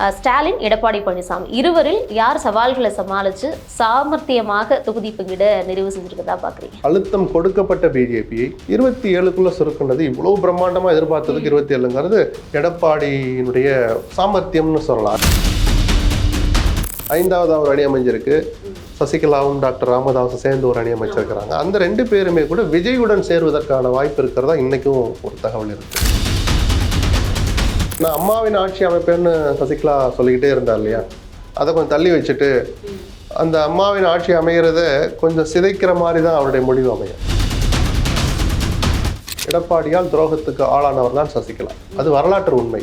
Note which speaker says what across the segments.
Speaker 1: ஸ்டாலின், எடப்பாடி பழனிசாமி இருவரில் யார் சவால்களை சமாளித்து சாமர்த்தியமாக தொகுதி பங்கிட நிறைவு செஞ்சுருக்கதா பார்க்குறீங்க?
Speaker 2: அழுத்தம் கொடுக்கப்பட்ட பிஜேபியை 27க்குள்ள சுருக்குனது இவ்வளோ பிரம்மாண்டமாக எதிர்பார்த்ததுக்கு 27ங்கிறது எடப்பாடியினுடைய சாமர்த்தியம்னு சொல்லலாம். 5வது ஒரு அணி அமைஞ்சிருக்கு. சசிகலாவும் டாக்டர் ராமதாஸும் சேர்ந்து ஒரு அணி அமைச்சிருக்கிறாங்க. அந்த 2 பேருமே கூட விஜயுடன் சேருவதற்கான வாய்ப்பு இருக்கிறதா இன்றைக்கும் ஒரு தகவல் இருக்குது. நான் அம்மாவின் ஆட்சி அமைப்பேன்னு சசிகலா சொல்லிக்கிட்டே இருந்தார் இல்லையா, அதை கொஞ்சம் தள்ளி வச்சுட்டு அந்த அம்மாவின் ஆட்சி அமைகிறத கொஞ்சம் சிதைக்கிற மாதிரி தான் அவருடைய முடிவு அமையும். எடப்பாடியால் துரோகத்துக்கு ஆளானவர் தான் சசிகலா. அது வரலாற்று உண்மை.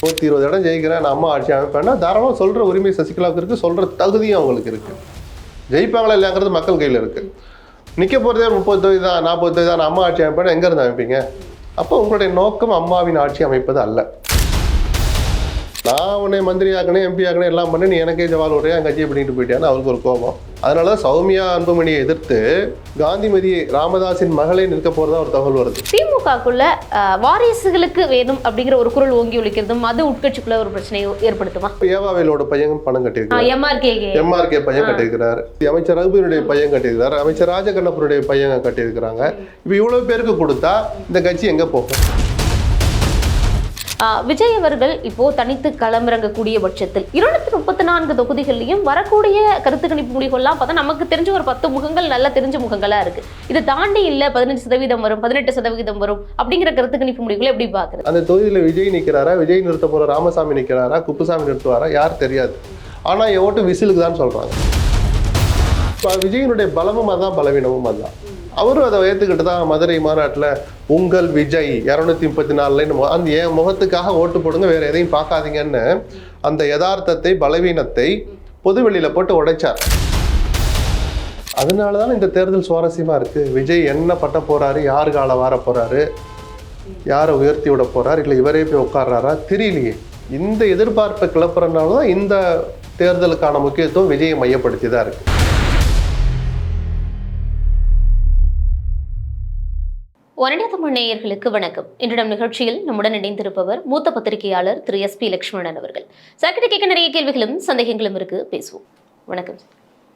Speaker 2: 120 இடம் ஜெயிக்கிறேன், நான் அம்மா ஆட்சி அமைப்பேன்னா தாராளமாக சொல்கிற உரிமை சசிகலாவுக்கு இருக்குது, சொல்கிற தகுதியும் அவங்களுக்கு இருக்குது. ஜெயிப்பாங்களா இல்லையாங்கிறது மக்கள் கையில் இருக்குது. நிற்க போகிறதே 30 தொகுதி தான், 40 தொகுதி தான், நான் அம்மா ஆட்சி அமைப்பேன்னா எங்கேருந்து அமைப்பீங்க? அப்போ உங்களுடைய நோக்கம் அம்மாவின் ஆட்சி அமைப்பது அல்ல. நான் உன்னை மந்திரி ஆக்கணும், எம்பி ஆக்கணும், எல்லாம் பண்ணி நீ எனக்கே ஜவால் விடுறியா, என் கட்சியை பண்ணிட்டு போயிட்டான்னு அவருக்கு ஒரு கோபம். அதனால தான் சௌமியா அன்புமணியை எதிர்த்து காந்திமதி ராமதாஸின் மகளே நிற்க போகிறதா ஒரு தகவல் வருது.
Speaker 1: திமுகக்குள்ள வாரிசுகளுக்கு வேணும் அப்படிங்கிற ஒரு குரல் ஓங்கி ஒழிக்கிறதும் அது உட்கட்சிக்குள்ள ஒரு பிரச்சனையை ஏற்படுத்துமா?
Speaker 2: ஏவாவேலோட பையன் பணம் கட்டியிருக்காரு, எம்ஆர்கே பையன் கட்டியிருக்கிறாரு, அமைச்சர் ரகுபீனுடைய பையன் கட்டியிருக்கிறாரு, அமைச்சர் ராஜகண்ணப்பருடைய பையன் கட்டியிருக்கிறாங்க. இப்போ இவ்வளவு பேருக்கு கொடுத்தா இந்த கட்சி எங்க போகும்?
Speaker 1: விஜய் அவர்கள் இப்போ தனித்து களமிறங்கக்கூடிய பட்சத்தில் 234 தொகுதிகள்லையும் வரக்கூடிய கருத்து கணிப்பு முடிவுகள்லாம் பார்த்தா நமக்கு தெரிஞ்ச ஒரு 10 முகங்கள் நல்லா தெரிஞ்ச முகங்களா இருக்கு. இதை தாண்டி இல்ல 15% வரும், 18% வரும் அப்படிங்கிற கருத்து கணிப்பு முடிவுகளை எப்படி பாக்குறது?
Speaker 2: அந்த தொகுதியில விஜய் நிற்கிறாரா, விஜய் நிறுத்த போற ராமசாமி நிற்கிறாரா, குப்புசாமி நிறுத்துவாரா, யார் தெரியாது. ஆனா என் ஓட்டு விசிலுக்கு தான் சொல்றாங்க. விஜயனுடைய பலமும் அதான், பலவீனமும் அதுதான். அவரும் அதை ஏற்றுக்கிட்டு தான் மதுரை மாநாட்டில் உங்கள் விஜய் 234 அந்த என் முகத்துக்காக ஓட்டு போடுங்க, வேற எதையும் பார்க்காதீங்கன்னு அந்த யதார்த்தத்தை, பலவீனத்தை பொதுவெளியில் போட்டு உடைச்சார். அதனால தான் இந்த தேர்தல் சுவாரஸ்யமாக இருக்குது. விஜய் என்ன பண்ண போகிறாரு, யாரு கால வார போகிறாரு, யாரை உயர்த்தி விட போகிறார், இல்லை இவரே போய் உட்கார்றாரா தெரியலையே. இந்த எதிர்பார்ப்பை கிளப்புறதுனால தான் இந்த தேர்தலுக்கான முக்கியத்துவம் விஜயை மையப்படுத்தி தான் இருக்குது.
Speaker 1: ஒன் தமிழ் நேயர்களுக்கு வணக்கம். இன்றைய நிகழ்ச்சியில் நம்முடன் இணைந்திருப்பவர் மூத்த பத்திரிகையாளர் திரு SP லட்சுமணன் அவர்கள். சார்கிட்ட கேட்க நிறைய கேள்விகளும் சந்தேகங்களும் இருக்கு, பேசுவோம். வணக்கம்.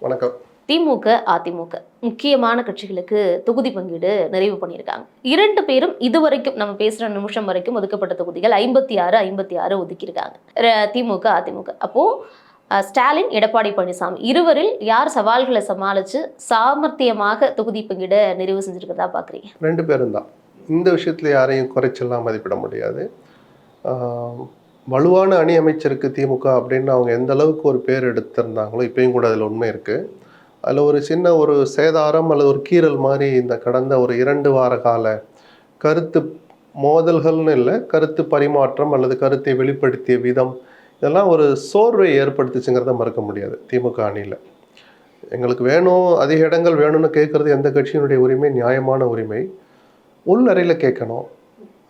Speaker 2: வணக்கம்.
Speaker 1: திமுக, அதிமுக முக்கியமான கட்சிகளுக்கு தொகுதி பங்கீடு நிறைவு பண்ணியிருக்காங்க. 2 பேரும் இதுவரைக்கும் நம்ம பேசுற நிமிஷம் வரைக்கும் ஒதுக்கப்பட்ட தொகுதிகள் 56 ஒதுக்கியிருக்காங்க திமுக, அதிமுக. அப்போ ஸ்டாலின், எடப்பாடி பழனிசாமி இருவரில் யார் சவால்களை சமாளித்து சாமர்த்தியமாக தொகுதி பங்கிட நிறைவு செஞ்சுருக்கதா பார்க்குறீங்க?
Speaker 2: 2 பேரும் தான். இந்த விஷயத்தில் யாரையும் குறைச்செல்லாம் மதிப்பிட முடியாது. வலுவான அணி அமைச்சருக்கு திமுக அப்படின்னு அவங்க எந்த அளவுக்கு ஒரு பேர் எடுத்திருந்தாங்களோ இப்பயும் கூட அதில் உண்மை இருக்குது. அதில் ஒரு சின்ன ஒரு சேதாரம் அல்லது ஒரு கீறல் மாதிரி இந்த கடந்த ஒரு 2 வார கால கருத்து மோதல்கள்னு இல்லை, கருத்து பரிமாற்றம் அல்லது கருத்தை வெளிப்படுத்திய விதம், இதெல்லாம் ஒரு சோர்வை ஏற்படுத்துச்சுங்கிறத மறக்க முடியாது. திமுக அணியில் எங்களுக்கு வேணும், அதிக இடங்கள் வேணும்னு கேட்குறது எந்த கட்சியினுடைய உரிமை, நியாயமான உரிமை. உள் அறையில் கேட்கணும்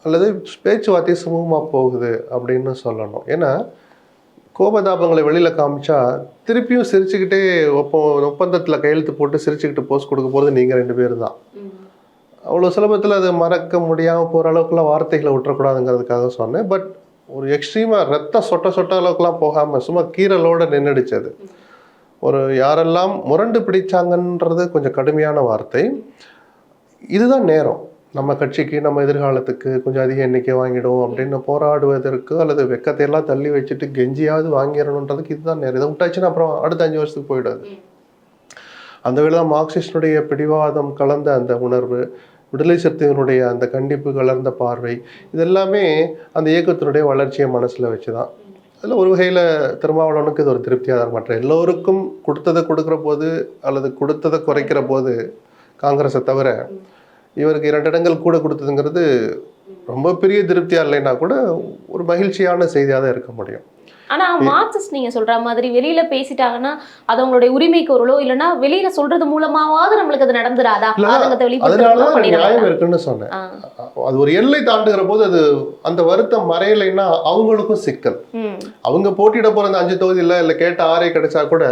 Speaker 2: அல்லது பேச்சுவார்த்தை சுமூகமாக போகுது அப்படின்னு சொல்லணும். ஏன்னா கோபதாபங்களை வெளியில் காமிச்சா திருப்பியும் சிரிச்சுக்கிட்டே ஒப்பந்தத்தில் கையெழுத்து போட்டு சிரிச்சுக்கிட்டு போஸ்ட் கொடுக்க போகிறது நீங்கள் 2 பேர் தான். அவ்வளோ சுலபத்தில் அதை மறக்க முடியாமல் போகிற அளவுக்குலாம் வார்த்தைகளை விட்டுறக்கூடாதுங்கிறதுக்காக சொன்னேன். பட் ஒரு எக்ஸ்ட்ரீமாக ரத்தம் சொட்ட அளவுக்குலாம் போகாமல் சும்மா கீரலோடு நின்றுடுச்சது. ஒரு யாரெல்லாம் முரண்டு பிடிச்சாங்கன்றது கொஞ்சம் கடுமையான வார்த்தை. இதுதான் நேரம் நம்ம கட்சிக்கு, நம்ம எதிர்காலத்துக்கு கொஞ்சம் அதிக எண்ணிக்கை வாங்கிடும் அப்படின்னு போராடுவதற்கு அல்லது வெக்கத்தையெல்லாம் தள்ளி வச்சுட்டு கெஞ்சியாவது வாங்கிடணுன்றதுக்கு இதுதான் நேரம். இதை விட்டாச்சுன்னா அப்புறம் அடுத்த 5 வருஷத்துக்கு போயிடாது. அந்த வேளை தான் மார்க்சிஸ்டுடைய பிடிவாதம் கலந்த அந்த உணர்வு, விடுதலை சிறுத்தைகளுடைய அந்த கண்டிப்பு கலர்ந்த பார்வை, இதெல்லாமே அந்த இயக்கத்தினுடைய வளர்ச்சியை மனசில் வச்சு தான். அதில் ஒரு வகையில் திருமாவளவனுக்கு இது ஒரு திருப்தியாக தான். மற்ற எல்லோருக்கும் கொடுத்ததை கொடுக்குற போது அல்லது கொடுத்ததை குறைக்கிற போது காங்கிரஸை தவிர இவருக்கு 2 இடங்கள் கூட கொடுத்ததுங்கிறது ரொம்ப பெரிய திருப்தியாக இல்லைன்னா கூட ஒரு மகிழ்ச்சியான செய்தியாக தான் இருக்க முடியும்.
Speaker 1: ஆனா மார்க்சிஸ்ட் நீங்க சொல்ற மாதிரி வெளியில பேசிட்டாங்கன்னா அது அவங்களுடைய உரிமைக்கு ஒருளோ இல்லைன்னா வெளியில சொல்றது மூலமாவது நம்மளுக்கு அது நடந்துராதா?
Speaker 2: நியாயம் இருக்குன்னு சொன்னேன். அது ஒரு எல்லை தாண்டுகிற போது அது அந்த வருத்தம் மறையலைன்னா அவங்களுக்கும் சிக்கல். அவங்க போட்டியிட போற அந்த 5 தொகுதியில் இல்லை கேட்ட 6 கிடைச்சா கூட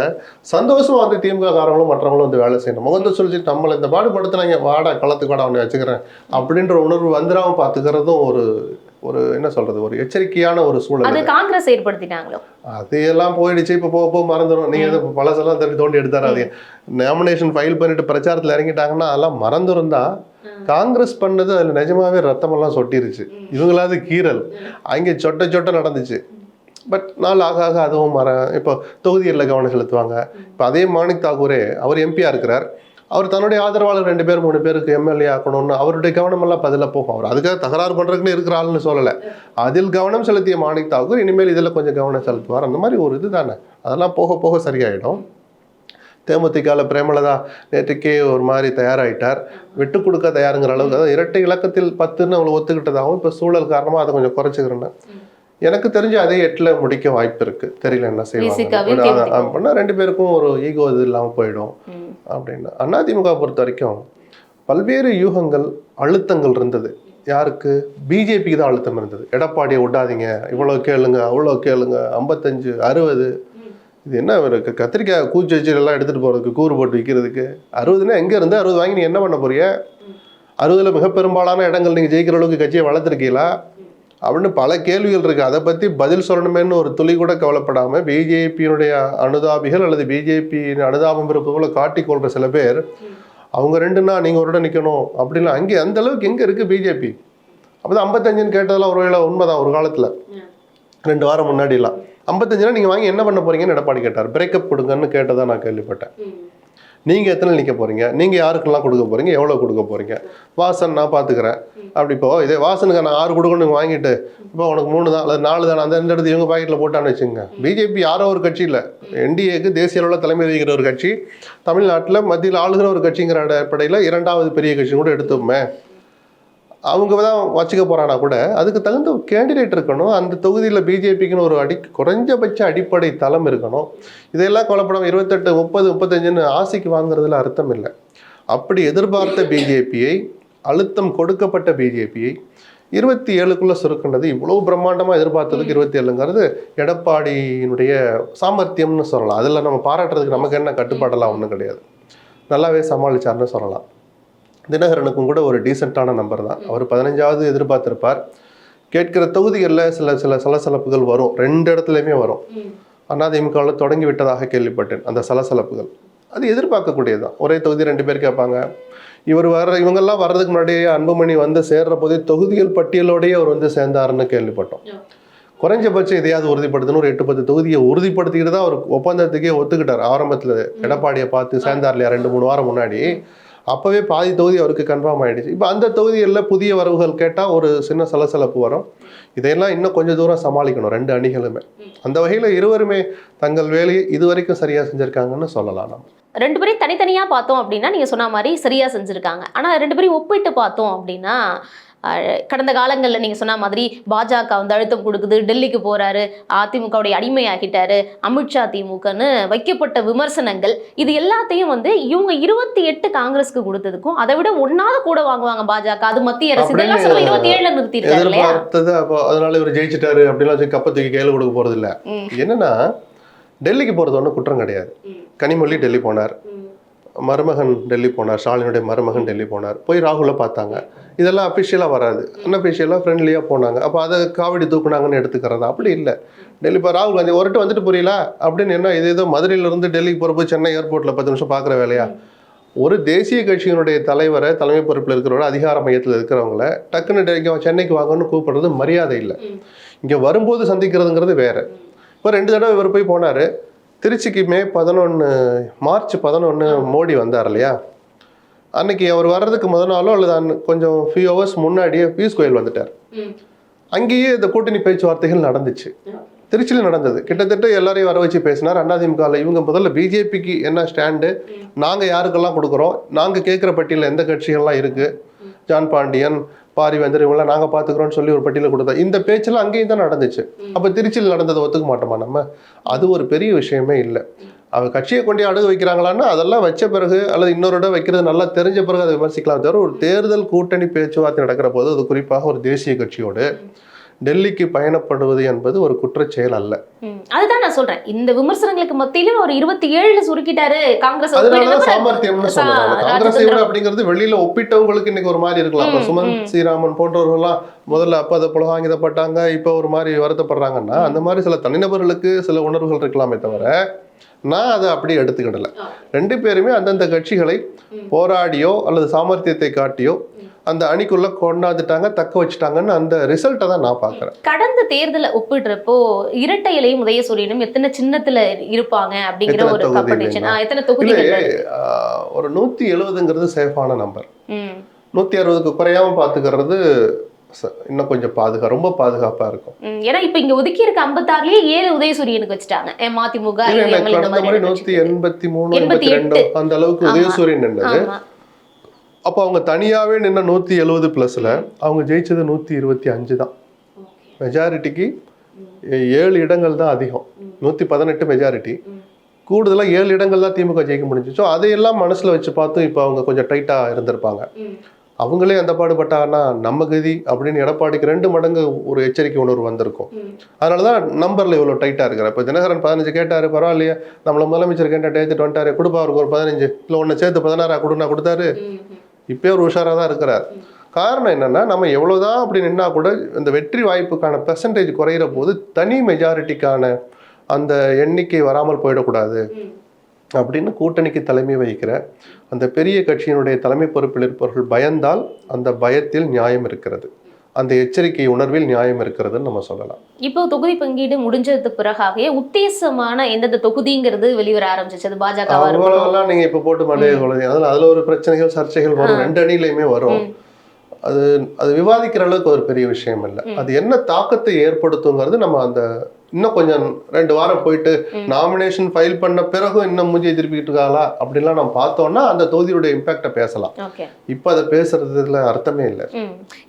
Speaker 2: சந்தோஷமா வந்து திமுக காரங்களும் மற்றவங்களும் வந்து வேலை செய்யணும். முகத்தை சொல்லிட்டு நம்மளை இந்த பாடுபடுத்துனாங்க, வாடா களத்துக்கு வாடா அவனை வச்சுக்கிறேன் அப்படின்ற உணர்வு வந்துடாம பார்த்துக்கிறதும் ஒரு ஒரு என்ன சொல்றது, ஒரு எச்சரிக்கையான ஒரு சூழல்.
Speaker 1: அது காங்கிரஸ் ஏற்படுத்திட்டாங்களோ?
Speaker 2: அதையெல்லாம் போயிடுச்சு. இப்போ போக போக மறந்துடும். நீங்க பழசெல்லாம் தோண்டி எடுத்தாராதீங்க. நாமினேஷன் ஃபைல் பண்ணிட்டு பிரச்சாரத்தில் இறங்கிட்டாங்கன்னா அதெல்லாம் மறந்துடும் தான். காங்கிரஸ் பண்ணது அதில் நிஜமாவே ரத்தமெல்லாம் சொட்டிருச்சு. இவங்களாவது கீரல் அங்கே சொட்ட சொட்ட நடந்துச்சு. பட் நாள் ஆக ஆக அதுவும் இப்போ தொகுதிகளில் கவனம் செலுத்துவாங்க. இப்போ அதே மாணிக் தாக்கூரே அவர் எம்பியா இருக்கிறார். அவர் தன்னுடைய ஆதரவாளர் 2 பேர் 3 பேருக்கு எம்எல்ஏ ஆக்கணும்னு அவருடைய கவனமெல்லாம் பதில போகும். அவர் அதுக்காக தகராறு பண்ணுறதுக்குன்னு இருக்கிற ஆளுன்னு சொல்லலை. அதில் கவனம் செலுத்திய மாணிக் தாக்கூர் இனிமேல் இதில் கொஞ்சம் கவனம் செலுத்துவார். அந்த மாதிரி ஒரு இது தானே, அதெல்லாம் போக போக சரியாயிடும். தேமுதிகவில் பிரேமலதா நேற்றுக்கே ஒரு மாதிரி தயாராகிட்டார். விட்டு கொடுக்க தயாருங்கிற அளவுக்கு, அதாவது இரட்டை இலக்கத்தில் 10ன்னு அவங்களை ஒத்துக்கிட்டதாகவும் இப்போ சூழல் காரணமாக அதை கொஞ்சம் குறைச்சிக்கிறேன்னு எனக்கு தெரிஞ்சு அதே 8ல் முடிக்க வாய்ப்பு இருக்கு. தெரியல என்ன செய்வாங்க அப்படின்னா 2 பேருக்கும் ஒரு ஈகோ இது இல்லாமல் போயிடும் அப்படின்னு. அதிமுக பொறுத்த வரைக்கும் பல்வேறு யூகங்கள் அழுத்தங்கள் இருந்தது. யாருக்கு? பிஜேபிக்கு தான் அழுத்தம் இருந்தது. எடப்பாடியை விடாதீங்க, இவ்வளோ கேளுங்க அவ்வளோ கேளுங்க, 55 60 இது என்ன இருக்கு, கத்திரிக்காய் கூச்சி வச்சு எல்லாம் எடுத்துகிட்டு போகிறதுக்கு, கூறு போட்டு விற்கிறதுக்கு. 60ன்னா எங்கே இருந்து 60 வாங்கி நீ என்ன பண்ண போறிய? 60ல் மிக பெரும்பாலான இடங்கள் நீங்கள் ஜெயிக்கிற அளவுக்கு கட்சியை வளர்த்துருக்கீங்களா அப்படின்னு பல கேள்விகள் இருக்குது. அதை பற்றி பதில் சொல்லணுமேன்னு ஒரு துளி கூட கவலைப்படாமல் பிஜேபியினுடைய அனுதாபிகள் அல்லது பிஜேபியின் அனுதாபம் இருப்பது காட்டிக்கொள்கிற சில பேர், அவங்க 2ன்னா நீங்கள் ஒரு இடம் நிற்கணும் அப்படின்னா அங்கே அந்த அளவுக்கு எங்கே இருக்குது பிஜேபி? அப்போ தான் 55ன்னு கேட்டதெல்லாம் ஒரு வேளை உண்மைதான். ஒரு காலத்தில் 2 வாரம் முன்னாடிலாம் 55னா நீங்கள் வாங்கி என்ன பண்ண போறீங்கன்னு எடப்பாடி கேட்டார். பிரேக்கப் கொடுங்கன்னு கேட்டதான் நான் கேள்விப்பட்டேன். நீங்கள் எத்தனை நிற்க போகிறீங்க, நீங்கள் யாருக்கெல்லாம் கொடுக்க போகிறீங்க, எவ்வளோ கொடுக்க போகிறீங்க, வாசன் நான் பார்த்துக்கிறேன் அப்படி. இப்போ இதே வாசனுக்கு நான் 6 கொடுக்கணும் வாங்கிட்டு இப்போ உனக்கு 3 தான் அல்லது 4 தான் அந்த இடத்து இவங்க பாக்கெட்டில் போட்டான்னு வச்சுங்க. பிஜேபி யாரோ ஒரு கட்சி இல்லை, என்டிஏக்கு தேசிய அளவில் தலைமை வகிக்கிற ஒரு கட்சி, தமிழ்நாட்டில் மத்தியில் ஆளுகிற ஒரு கட்சிங்கிற அடிப்படையில் 2வது பெரிய கட்சி கூட எடுத்துமே. அவங்க தான் வச்சுக்க போகிறானா கூட அதுக்கு தகுந்த கேண்டிடேட் இருக்கணும். அந்த தொகுதியில் பிஜேபிக்குன்னு ஒரு குறைஞ்சபட்ச அடிப்படை தளம் இருக்கணும். இதெல்லாம் கொலப்படம் 28 30 35ன்னு ஆசைக்கு வாங்குறதுல அர்த்தம் இல்லை. அப்படி எதிர்பார்த்த பிஜேபியை, அழுத்தம் கொடுக்கப்பட்ட பிஜேபியை 27க்குள்ளே சுருக்கின்றது. இவ்வளோ பிரம்மாண்டமாக எதிர்பார்த்ததுக்கு 27ங்கிறது எடப்பாடியினுடைய சாமர்த்தியம்னு சொல்லலாம். அதில் நம்ம பாராட்டுறதுக்கு நமக்கு என்ன கட்டுப்பாடெல்லாம் ஒன்றும் கிடையாது. நல்லாவே சமாளிச்சார்னு சொல்லலாம். தினகரனுக்கும் கூட ஒரு டீசெண்டான நம்பர் தான். அவர் 15வது எதிர்பார்த்திருப்பார். கேட்கிற தொகுதிகளில் சில சலசலப்புகள் வரும், 2 இடத்துலையுமே வரும். அதிமுகவில் தொடங்கி விட்டதாக கேள்விப்பட்டேன் அந்த சலசலப்புகள். அது எதிர்பார்க்கக்கூடியதுதான். ஒரே தொகுதி 2 பேர் கேட்பாங்க. இவங்கெல்லாம் வர்றதுக்கு முன்னாடியே அன்புமணி வந்து சேர்ற போதே தொகுதிகள் பட்டியலோடையே அவர் வந்து சேர்ந்தாருன்னு கேள்விப்பட்டோம். குறைஞ்சபட்சம் இதையாவது உறுதிப்படுத்தணும். ஒரு 8-10 தொகுதியை உறுதிப்படுத்திக்கிட்டு தான் அவர் ஒப்பந்தத்துக்கே ஒத்துக்கிட்டார். ஆரம்பத்தில் எடப்பாடியை பார்த்து சேர்ந்தார் இல்லையா 2-3 வாரம் முன்னாடி, அப்போவே பாதி தொகுதி அவருக்கு கன்ஃபார்ம் ஆகிடுச்சு. இப்போ அந்த தொகுதிகளில் புதிய வரவுகள் கேட்டால் ஒரு சின்ன சலசலப்பு வரும். இதையெல்லாம் இன்னும் கொஞ்சம் தூரம் சமாளிக்கணும் 2 அணிகளுமே. அந்த வகையில் இருவருமே தங்கள் வேலையை இதுவரைக்கும் சரியாக செஞ்சுருக்காங்கன்னு சொல்லலாம். நம்ம
Speaker 1: 2 பேரையும் தனித்தனியாக பார்த்தோம் அப்படின்னா நீங்கள் சொன்ன மாதிரி சரியாக செஞ்சுருக்காங்க. ஆனால் 2 பேரையும் ஒப்பிட்டு பார்த்தோம் அப்படின்னா கடந்த காலங்களில் நீங்கள் சொன்ன மாதிரி பாஜக வந்து அழுத்தம் கொடுக்குது, டெல்லிக்கு போகிறாரு, அதிமுகவுடைய அடிமையாகிட்டாரு, அமித்ஷா திமுகன்னு வைக்கப்பட்ட விமர்சனங்கள், இது எல்லாத்தையும் வந்து இவங்க 28 காங்கிரஸ்க்கு கொடுத்ததுக்கும் அதை விட 1வது கூட வாங்குவாங்க பாஜக, அது மத்திய அரசு 27ல நிறுத்திருக்காரு இல்லையா?
Speaker 2: அதனால இவர் ஜெயிச்சிட்டாரு அப்படிலாம் கப்பை தூக்கி கையில் கொடுக்க போறது இல்லை. என்னன்னா டெல்லிக்கு போறது ஒன்றும் குற்றம் கிடையாது. கனிமொழி டெல்லி போனார், மருமகன் டெல்லி போனார், ஸ்டாலினுடைய மருமகன் டெல்லி போனார், போய் ராகுலை பார்த்தாங்க. இதெல்லாம் அஃபிஷியலாக வராது, அன்அஃபிஷியலாக ஃப்ரெண்ட்லியாக போனாங்க. அப்போ அதை காவடி தூக்குனாங்கன்னு எடுத்துக்கிறதா? அப்படி இல்லை. டெல்லி இப்போ ராகுல் காந்தி ஒருட்டு வந்துட்டு புரியல அப்படின்னு என்ன, இது ஏதோ மதுரையிலேருந்து டெல்லிக்கு போகிறப்போ சென்னை ஏர்போர்ட்டில் 10 நிமிஷம் பார்க்குற வேலையா? ஒரு தேசிய கட்சியினுடைய தலைவரை, தலைமை பொறுப்பில் இருக்கிறவரை, அதிகார மையத்தில் இருக்கிறவங்கள டக்குன்னு டெல்லிக்கு சென்னைக்கு வாங்கன்னு கூப்பிடுறது மரியாதை இல்லை. இங்கே வரும்போது சந்திக்கிறதுங்கிறது வேறு. இப்போ 2 தடவை இவர் போய் போனார். திருச்சிக்கு மார்ச் 11 மோடி வந்தார் இல்லையா? அன்னைக்கு அவர் வர்றதுக்கு முதல் நாளோ அல்லது கொஞ்சம் ஃபியூ ஹவர்ஸ் முன்னாடியே பியூஷ் கோயல் வந்துட்டார். அங்கேயே இந்த கூட்டணி பேச்சுவார்த்தைகள் நடந்துச்சு, திருச்சியில் நடந்தது. கிட்டத்தட்ட எல்லாரையும் வர வச்சு பேசினார். அதிமுகவில் இவங்க முதல்ல பிஜேபிக்கு என்ன ஸ்டாண்டு, நாங்கள் யாருக்கெல்லாம் கொடுக்குறோம், நாங்கள் கேட்குற பட்டியலில் எந்த கட்சிகள்லாம் இருக்குது, ஜான் பாண்டியன், பாரிவேந்தர் இவங்களாம் நாங்கள் பார்த்துக்குறோன்னு சொல்லி ஒரு பட்டியலை கொடுத்தா இந்த பேச்செல்லாம் அங்கேயும் தான் நடந்துச்சு. அப்போ திருச்சியில் நடந்ததை ஒத்துக்க மாட்டோமா நம்ம? அது ஒரு பெரிய விஷயமே இல்லை. அவங்க கட்சியை கொண்டே அடகு வைக்கிறாங்களான்னா அதெல்லாம் வச்ச பிறகு அல்லது இன்னொரு இடம் வைக்கிறது நல்லா தெரிஞ்ச பிறகு அதை விமர்சிக்கலாம். தவிர ஒரு தேர்தல் கூட்டணி பேச்சுவார்த்தை நடக்கிற போது, அது குறிப்பாக ஒரு தேசிய கட்சியோடு டெல்லிக்கு பயணப்படுவது என்பது ஒரு குற்றச்செயல் அல்ல.
Speaker 1: அதுதான் நான் சொல்றேன். இந்த விமர்சனங்களுக்கு மத்தியிலும் அவர் 27ல சுருக்கிட்டாரு காங்கிரஸ்.
Speaker 2: அதனாலதான் சாமர்த்தியம்னு சொல்றாங்க. காங்கிரஸை விட அப்படிங்கிறது வெளியில ஒப்பிட்டவங்களுக்கு இன்னைக்கு ஒரு மாதிரி இருக்கலாம். இப்ப சுமந்த் ஸ்ரீராமன் போன்றவர்கள்லாம் முதல்ல அப்ப அதை புலகாங்கிதப்பட்டாங்க, இப்ப ஒரு மாதிரி வருத்தப்படுறாங்கன்னா அந்த மாதிரி சில தனிநபர்களுக்கு சில உணர்வுகள் இருக்கலாமே தவிர நான் அதை அப்படி எடுத்துக்கிடல. ரெண்டு பேருமே அந்தந்த கட்சிகளை போராடியோ அல்லது சாமர்த்தியத்தை காட்டியோ அந்த அணிக்குள்ள கொண்டாந்துட்டாங்க, தக்க வச்சுட்டாங்கன்னு அந்த ரிசல்ட்டை தான் நான் பாக்குறேன்.
Speaker 1: கடந்த தேர்தலை ஒப்பிடுறப்போ இரட்டை இலையும் உதயசூரியனும் எத்தனை சின்னத்துல இருப்பாங்க அப்படிங்கிற ஒரு காம்படிஷன், எத்தனை தொகுதிகள்?
Speaker 2: ஒரு 170ங்கிறது சேஃபான நம்பர். 160க்கு குறையாம பாத்துக்கிறது இன்னும் கொஞ்சம் ரொம்ப பாதுகாப்பா இருக்கும்.
Speaker 1: ஏன்னா இப்ப இங்க ஒதுக்கி இருக்க 56லயே 7 உதயசூரியனுக்கு வச்சுட்டாங்க. மதிமுக
Speaker 2: 183 82 அந்த அளவுக்கு உதயசூரியன் நின்னது. அப்போ அவங்க தனியாவே நின்ன 170 பிளஸ்ல அவங்க ஜெயிச்சது 125 தான். மெஜாரிட்டிக்கு 7 இடங்கள் தான் அதிகம். 118 மெஜாரிட்டி, கூடுதலா 7 இடங்கள் தான் திமுக ஜெயிக்க முடிஞ்சிச்சோ அதையெல்லாம் மனசுல வச்சு பார்த்து இப்போ அவங்க கொஞ்சம் டைட்டா இருந்திருப்பாங்க. அவங்களே அந்த பாடுபட்டாங்கன்னா நம்ம கதி அப்படின்னு எடப்பாடிக்கு 2 மடங்கு ஒரு எச்சரிக்கை உணர்வு வந்திருக்கும். அதனாலதான் நம்பர்ல இவ்வளவு டைட்டா இருக்கிற. இப்ப தினகரன் 15 கேட்டாரு, பரவாயில்லையே நம்மள முதலமைச்சர் கேட்ட டேத்துட்டு வந்துட்டாரு, கொடுப்பா அவருக்கு ஒரு 15 இல்ல ஒன்னு சேர்த்து 16 கொடுனா கொடுத்தாரு. இப்பயே ஒரு உஷாரா தான் இருக்கிறார். காரணம் என்னன்னா நம்ம எவ்வளவுதான் அப்படி நின்னா கூட இந்த வெற்றி வாய்ப்புக்கான பெர்சன்டேஜ் குறையிற போது தனி மெஜாரிட்டிக்கான அந்த எண்ணிக்கை வராமல் போயிடக்கூடாது அப்படின்னு கூட்டணிக்கு தலைமை வகிக்கிற அந்த பெரிய கட்சியினுடைய தலைமை பொறுப்பில் இருப்பவர்கள் பயந்தால் அந்த பயத்தில் நியாயம் இருக்கிறது, அந்த எச்சரிக்கை உணர்வில் நியாயம் இருக்கிறதுன்னு நம்ம சொல்லலாம்.
Speaker 1: இப்போ தொகுதி பங்கீடு முடிஞ்சதுக்கு பிறகாகவே உத்தேசமான எந்தெந்த தொகுதிங்கிறது வெளிவர ஆரம்பிச்சிச்சு. பாஜக
Speaker 2: அவ்வளவுலாம் நீங்க இப்ப போட்டு மாட்டே அதுல ஒரு பிரச்சனைகள் சர்ச்சைகள் வரும், 2 அணிலையுமே வரும். அது விவாதிக்கிற அளவுக்கு ஒரு பெரிய விஷயம் இல்லை. அது என்ன தாக்கத்தை ஏற்படுத்துங்கிறது நம்ம அந்த இன்னும் கொஞ்சம் 2 வாரம் போயிட்டு நாமினேஷன் ஃபைல் பண்ண பிறகு இன்னும் மூஞ்சியை திருப்பிக்கிட்டு இருக்காங்களா அப்படின்லாம் நம்ம பார்த்தோம்னா அந்த தொகுதியோட இம்பாக்டை பேசலாம். இப்ப அதை பேசுறதுல அர்த்தமே இல்லை.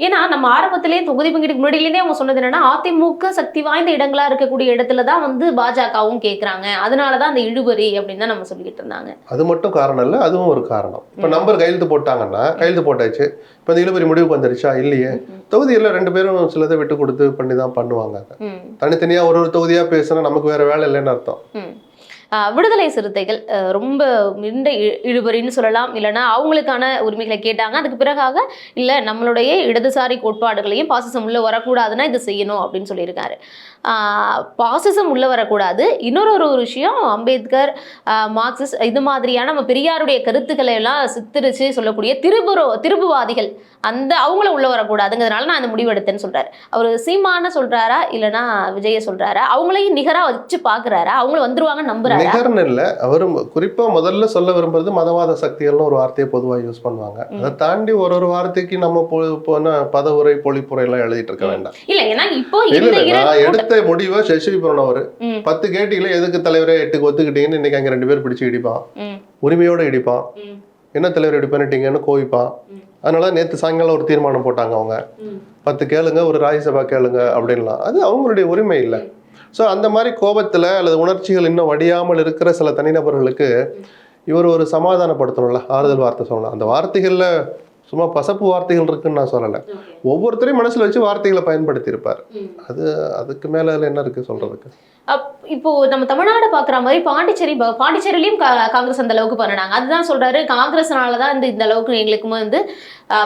Speaker 1: ஏன்னா நம்ம ஆரம்பத்திலேயே தொகுதி பங்கீடுக்கு முன்னாடியிலேயே அவங்க சொன்னது என்னன்னா அதிமுக சக்தி வாய்ந்த இடங்களா இருக்கக்கூடிய இடத்துலதான் பாஜகவும் கேட்கறாங்க, அதனாலதான் அந்த இழுபறி அப்படின்னு தான் நம்ம சொல்லிக்கிட்டு இருந்தாங்க.
Speaker 2: அது மட்டும் காரணம் இல்லை, அதுவும் ஒரு காரணம். இப்ப நம்பர் கையெழுத்து போட்டாங்கன்னா கையெழுத்து போட்டாச்சு, இப்ப இந்த இழுபறி முடிவுக்கு வந்துருச்சா? இல்லையே. தொகுதியில் 2 பேரும் சிலதை விட்டு கொடுத்து பண்ணி தான் பண்ணுவாங்க. தனித்தனியா ஒரு தொகுதியா பேசுனா நமக்கு வேற வேலை இல்லைன்னு அர்த்தம்.
Speaker 1: விடுதலை சிறுத்தைகள் ரொம்ப மிண்ட இழுபறின்னு சொல்லலாம், இல்லைன்னா அவங்களுக்கான உரிமைகளை கேட்டாங்க. அதுக்கு பிறகாக இல்லை நம்மளுடைய இடதுசாரி கோட்பாடுகளையும் பாசிசம் உள்ள வரக்கூடாதுன்னா இதை செய்யணும் அப்படின்னு சொல்லியிருக்காரு. பாசிசம் உள்ள வரக்கூடாது. இன்னொரு விஷயம், அம்பேத்கர், மார்க்சிஸ்ட் இது மாதிரியான நம்ம பெரியாருடைய கருத்துக்களை எல்லாம் சித்தரிச்சு சொல்லக்கூடிய திருபுவாதிகள் அவங்கள உள்ள வரக்கூடாதுங்கிறதுனால நான் அந்த முடிவு எடுத்தேன்னு சொல்றாரு. அவர் சீமான சொல்றாரா இல்லைன்னா விஜய சொல்றாரா? அவங்களையும் நிகரா வச்சு பாக்குறாரா? அவங்களும் வந்துருவாங்க நம்புறாரு?
Speaker 2: நிகர்னு இல்லை, அவரு குறிப்பா முதல்ல சொல்ல விரும்புறது மதவாத சக்திகள்னு ஒரு வார்த்தையை பொதுவா யூஸ் பண்ணுவாங்க. அதை தாண்டி ஒரு வார்த்தைக்கு நம்ம போன பதவுரை பொழிப்புரை எல்லாம் எழுதிட்டு இருக்க வேண்டாம்.
Speaker 1: இல்ல ஏன்னா இப்போ
Speaker 2: நான் எடுத்த முடிவை சசிவி அவர் 10 கேட்டீங்களே எதுக்கு தலைவரே 8க்கு ஒத்துக்கிட்டீங்கன்னு இன்னைக்கு அங்க 2 பேர் பிடிச்சு இடிப்பான், உரிமையோட இடிப்பான். என்ன தலைவர் இப்படி பண்ணிட்டீங்கன்னு கோவிப்பான். அதனால நேற்று சாயங்காலம் ஒரு தீர்மானம் போட்டாங்க, அவங்க 10 கேளுங்க ஒரு ராஜ்யசபா கேளுங்க அப்படின்லாம். அது அவங்களுடைய உரிமை இல்லை. ஸோ அந்த மாதிரி கோபத்துல அல்லது உணர்ச்சிகள் இன்னும் வடியாமல் இருக்கிற சில தனிநபர்களுக்கு இவர் ஒரு சமாதானப்படுத்தணும்ல, ஆறுதல் வார்த்தை சொல்லலாம். அந்த வார்த்தைகள்ல சும்மா பசப்பு வார்த்தைகள் இருக்குன்னு நான் சொல்லலை, ஒவ்வொருத்தரையும் மனசுல வச்சு வார்த்தைகளை பயன்படுத்தி இருப்பார். அதுக்கு மேல என்ன இருக்கு சொல்றதுக்கு?
Speaker 1: இப்போ நம்ம தமிழ்நாடு பாக்குற மாதிரி பாண்டிச்சேரியிலையும் காங்கிரஸ் அந்த அளவுக்கு பண்ணினாங்க. அதுதான் சொல்றாரு, காங்கிரஸ்னாலதான் இந்த அளவுக்கு எங்களுக்குமே